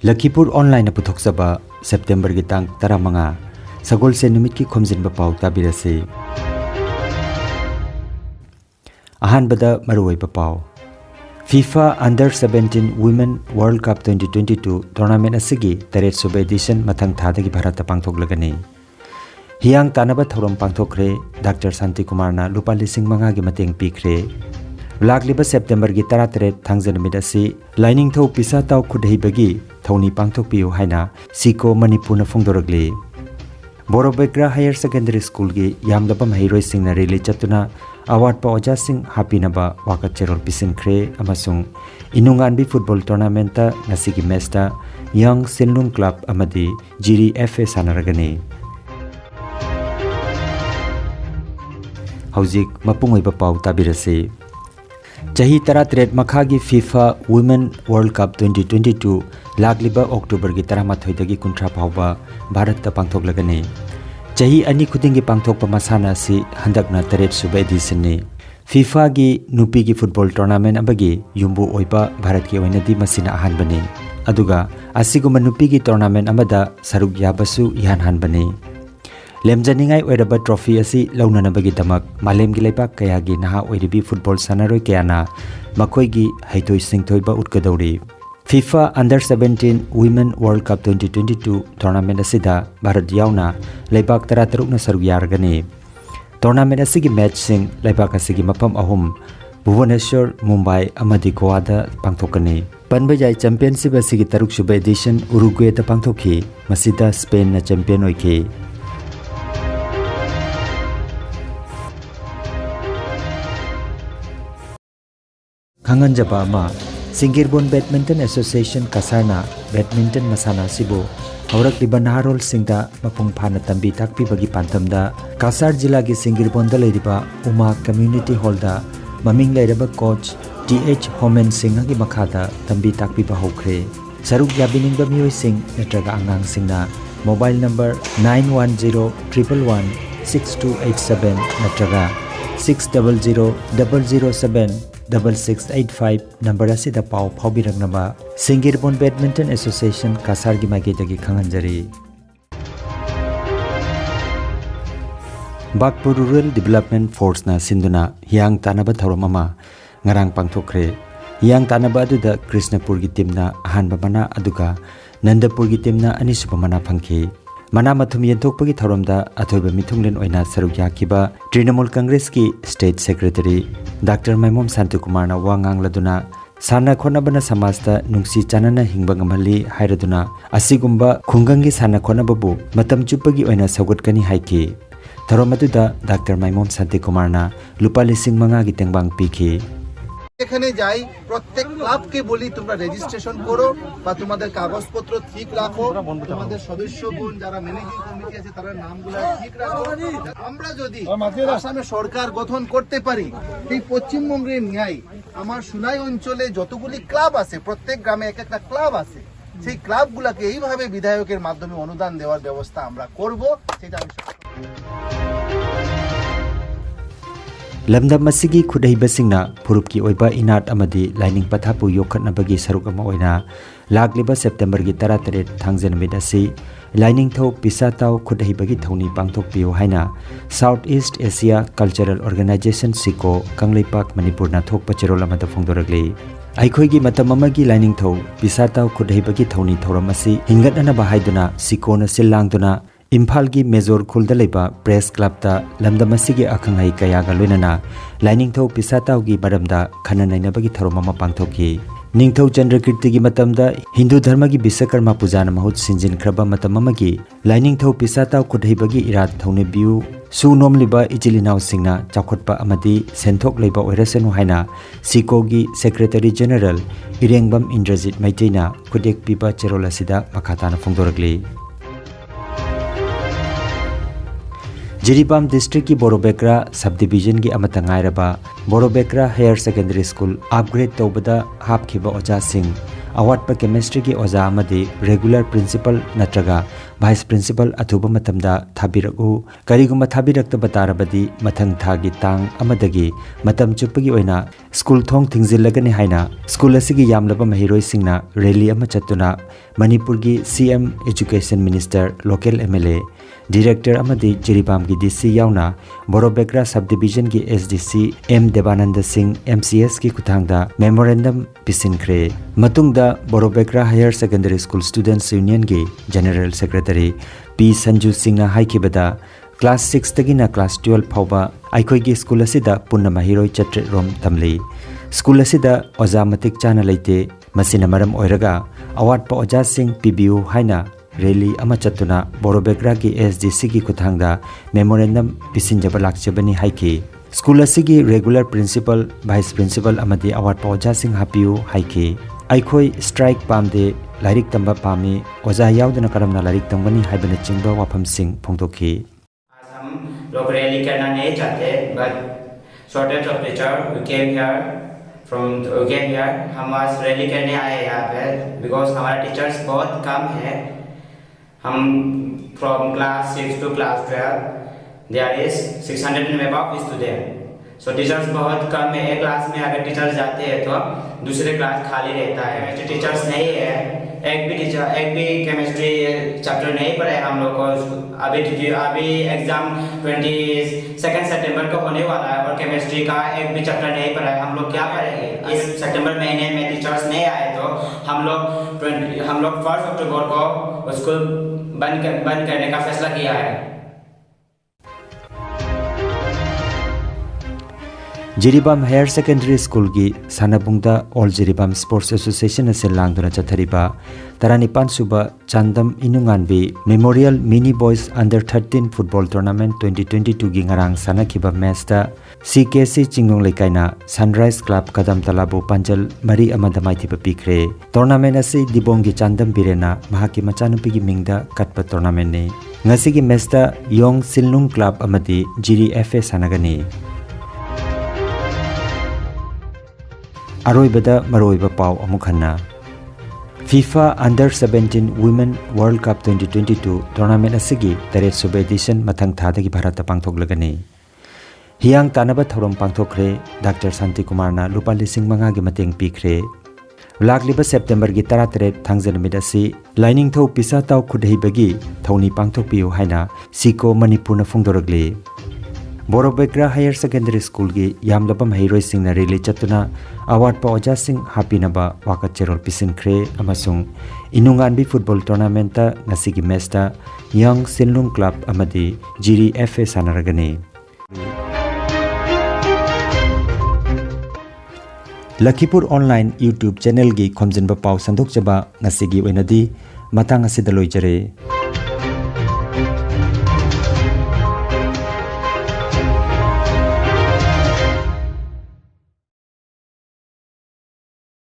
Lakhipuronline puthokjaba September gi tang 15 sagol se numit ki Khomjinba Pao tabirasi. Ahanbada maruoiba pau. FIFA Under-17 Women World Cup 2022 tournament asigi taret sub edition mathang thadagi Bharat pangthoklagani. Hiyang tanaba thorom pangthokre Dr. Santi Kumar na lupa lising manga gi mateng pikre. Lagliba September gi 13 thangjan midasi lining tho pisa taw khudhei bagi thoni pangthokpiu haina siko Manipur na phongdoragli. Borobekra Higher Secondary School gi yamdapam hairoi singna reli chatuna award pa oja sing hapinaba waka cherol pisingkre amasung inunganbi football tournament ta ngasigi match ta Young Sinlung Club amadi Jiri FA sanaragani. Haujik mapungoiba pau tabirasi. Chahi 13 makhagi FIFA Women World Cup 2022 lagliba October gi 13 dagi kuntra phawba Bharat ta pangthoklagani. Chahi ani khudingi pangthokpa masana si handakna taret suba edition ni. FIFA gi nupi gi football tournament abagi yumbu oiba Bharat ki oinadi masina ahanbani. Aduga asiguma nupi gi tournament amada saruk yabasu ihanhanbani. Lemjaningai oiraba trophy asi launanabagi damak malem gi leibak kaya gi naha oiribi football sanaroi kayana makoi gi haitoi singthoiba utkadauri. FIFA Under-17 Women World Cup 2022 tournament asida Bharat yauna leibak 13 na saruk yargani. Tournament asigi match sing leibak asigi mapam ahum Bhubaneswar, Mumbai amadi Goa da pangthokani. Panbajai championship asigi taruk suba edition Uruguay da pangthokhi masida Spain na champion oiki. Khanganjaba ama Singirbon Badminton Association Kasarna Badminton Masana Sibu Aurak liba naharol singda mapung phana tambi takpi bagi pantamda Kasar jila gi Singirbon da leiriba Uma Community Hall da maming leiraba coach TH Homen Singh gi makhada tambi takpi ba hokre saruk yabining ba mioi sing netraga angang singna mobile number 9101116287 netraga 6000076685 number asida pau phobiragnaba Singirbon Badminton Association Kasar gi magedagi khanganjari. Bakpur Rural Development Force na sinduna hiyang tanaba thorom ama ngarang pangthokre. Hiyang tanaba aduda Krishnapur gi teamna ahanba mana aduga Nandapur gi teamna anisuba mana phangki. Mana mathum yenthokpagi thoromda athoiba mithunglen oina saruk yakiba Trinamool Congress ki State Secretary Dr. Maimom Santi Kumar na wangang laduna sana khonabana samasta nungsi chanana hingba ngamali hairaduna asigumba khungangi sana khonababu matam chupagi oina sagotkani haiki. Thoromaduda Dr. Maimom Santi Kumar na lupa lising manga gi tengbang pikhi. এখানে যাই প্রত্যেক ক্লাবকে বলি তোমরা registration করো বা তোমাদের কাগজপত্র ঠিক রাখো তোমাদের সদস্যগণ যারা ম্যানেজিং কমিটি আছে তাদের নামগুলো ঠিক রাখো আমরা যদি আসামে সরকার গঠন করতে পারি এই পশ্চিমবঙ্গের ন্যায় আমার সুনাই অঞ্চলে যতগুলি ক্লাব আছে প্রত্যেক গ্রামে এক একটা ক্লাব আছে সেই ক্লাবগুলোকে এইভাবে বিধায়কের মাধ্যমে অনুদান দেওয়ার ব্যবস্থা আমরা করব সেটা আমি Lamdam masigi khudai basingna phurupki oiba inat amadi lining pathapu yokhatnabagi saruk ama oina lagliba September gi 13 thangjan midasi lining tho pisataw khudai bagi thoni pangthokpiu haina Southeast Asia Cultural Organization Siko Kangleipak Manipur na thokpa cherol amada phongdoragli. Aikhoi gi matam amagi lining tho pisataw khudai bagi thoni thoram asi hingatna bahaiduna Siko na silangduna Imphal gi Major Khulda leba Press Club ta lamdamasigi akhangai kaya ga loinana lining tho pisataw gi baramda khananaina bagi tharoma pangthoki. Ningthau Chandrakirti gi matamda Hindu dharma gi Biswakarma pujana mahut sinjin khraba matamamagi lining tho pisataw khudhei bagi irat thone biu su nomliba ichilinaw singna chakhotpa amadi senthok leiba oirasenu haina Siko gi Secretary General Irengbam Indrajit Maiteina khudek piba cherola sida makhatana phongdoragli. Jiribam District ki Borobekra Subdivision ki amatangairaba Borobekra Higher Secondary School upgrade tobada hapkhiba oja sing awatpa chemistry ki oja amadi regular principal natraga vice principal athuba matamda thabiraku kariguma thabirakta batarabadi mathang thagi tang amadagi matam chupagi oina school thong thingzilagani haina school asigi yamlaba mahiroi singna rally ama chatuna Manipur gi CM Education Minister local MLA Director amadi Jiribam gi DC yauna Borobegra subdivision gi SDC M Devananda Singh MCS ki kuthangda memorandum pisinkre matungda Borobegra Higher Secondary School Students Union gi General Secretary P Sanju Singh na haikibada class 6 tagina class 12 phawba aikoi gi school asida punna mahiroi chatre rom tamli school asida oja matik chana leite masina maram oiraga awatpa oja sing PBU haina rally ama chatuna Borobegra ki SDC ki kuthangda memorandum pisinjaba lakchabani haiki school asigi regular principal vice principal amadi awatpa oja sing hapiu haiki aikhoi strike pamde lairik tamba pami oja yaudana karamna lairik tambani haibana chingba wafam sing phongtokhi हम लोग rally करना नहीं चाहते but shortage of teacher we came here हम आज rally करने आए यहाँ पे because हमारे टीचर्स बहुत कम है हम from class 6 to class 12 there is 600 and above students so teachers बहुत कम है एक क्लास में अगर टीचर्स जाते हैं तो दूसरे क्लास खाली रहता है जो टीचर्स नहीं है एक भी केमिस्ट्री चैप्टर नहीं पढ़े हम लोग को अभी एग्जाम 22 सितंबर को होने वाला है और केमिस्ट्री का एक भी चैप्टर नहीं पढ़ा है हम लोग क्या करेंगे इस सितंबर महीने में टीचर्स नहीं आए तो हम लोग 1 अक्टूबर को स्कूल बंद करने का फैसला किया है Jiribam Higher Secondary School gi Sanabungda All Jiribam Sports Association ase langduna chathariba Taranipan suba Chandam Inunganbi Memorial Mini Boys Under 13 Football Tournament 2022 gi ngarang sanakhiba match ta CKC Chingong Lekaina Sunrise Club Kadam Talabu Panjal Mari amada maithiba pikre tournament ase Dibong gi Chandam Birena mahaki machanupi gi mingda katpa tournament ne ngasi gi match ta Yong Silnung Club amadi Jiri FA sanagani Aroibada Maroiba Pao Amukhanna FIFA Under 17 Women World Cup 2022 tournament asigi Taret Sub edition mathang thadagi Bharat pangthoklagani Hiang tanaba thorom pangthokre Dr. Santi Kumar na lupa lising manga gi mateng pikre Lakliba September gi 13 thangjanamid asi lining tho pisa taw khudhei bagi thoni pangthokpiu haina Siko Manipur na phungdoragli Borobegra Higher Secondary School gi yamlaba mahiroi sing na rally chatuna award pa oja sing hapinaba waka cherol pisinkre amasung inunganbi football tournament ta ngasigi match ta Young Sinlung Club amadi Jiri FA sanaragani Lakhipuronline YouTube channel gi Khomjinba Pao sandok chaba ngasigi oinadi matang asida loijare